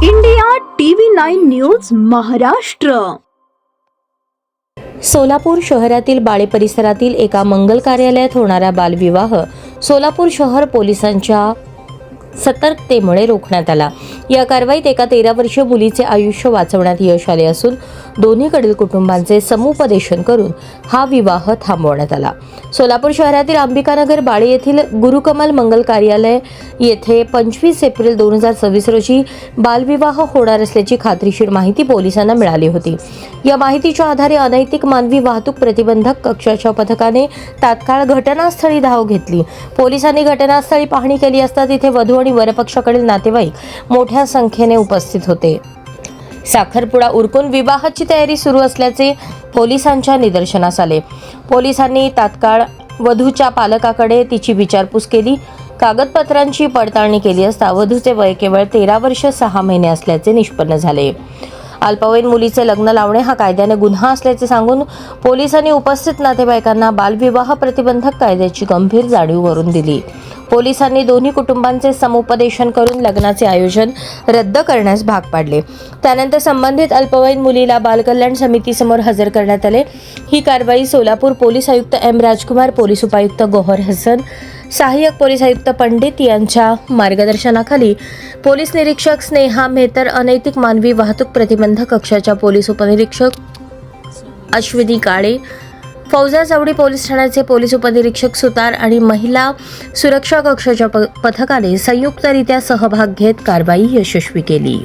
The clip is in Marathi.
India TV 9 news Maharashtra. Solapur शहरातील बाळे परिसरातील एका मंगल कार्यालयात होणारा बालविवाह सोलापूर शहर पोलिसांच्या सतर्कतेमुळे रोखण्यात आला. या कारवाईत एका 13 वर्षीय मुलीचे आयुष्य वाचवण्यात यश आले असून दोन्हीकडील कुटुंबांचे समुपदेशन करून हा विवाह थांबवण्यात आला. सोलापूर शहरातील अंबिकानगर बाळे येथील गुरुकमल मंगल कार्यालय येथे 25 एप्रिल 2026 रोजी बालविवाह होणार असल्याची खात्रीशीर माहिती पोलिसांना मिळाली होती. या माहितीच्या आधारे अनैतिक मानवी वाहतूक प्रतिबंधक कक्षाच्या पथकाने तात्काळ घटनास्थळी धाव घेतली. पोलिसांनी घटनास्थळी पाहणी केली असता तिथे वधू आणि वरपक्षाकडील नातेवाईक मोठ्या संख्येने उपस्थित होते. साखरपुडा उरकून विवाहाची तयारी सुरू असल्याचे पोलिसांच्या निदर्शनास आले. पोलिसांनी तात्काळ वधूच्या पालकाकडे तिची विचारपूस केली. कागदपत्रांची पडताळणी केली असता वधूचे वय केवळ 13 वर्ष 6 महिने असल्याचे निष्पन्न झाले. अल्पवयीन मुलीचे लग्न लावणे हा कायद्याने गुन्हा असल्याचे सांगून पोलिसांनी उपस्थित नातेवाईकांना बालविवाह प्रतिबंधक कायद्याची गंभीर जाणीव करून दिली. पोलिसांनी दोन्ही कुटुंबांचे समुपदेशन करून लग्नाचे आयोजन रद्द करण्यास भाग पाडले. त्यानंतर संबंधित अल्पवयीन मुलीला बालकल्याण समितीसमोर हजर करण्यात आले. ही कारवाई सोलापूर पोलीस आयुक्त एम राजकुमार, पोलीस उपायुक्त गोहर हसन, सहाय्यक पोलीस आयुक्त पंडित यांच्या मार्गदर्शनाखाली पोलीस निरीक्षक स्नेहा मेहतर, अनैतिक मानवी वाहतूक प्रतिबंधक कक्षाच्या पोलीस उपनिरीक्षक अश्विनी काळे, फौजा चौडी पोलीस ठाण्याचे पोलीस उपनिरीक्षक सुतार आणि महिला सुरक्षा कक्षाच्या पथकाने संयुक्तरित्या सहभाग घेत कारवाई यशस्वी केली.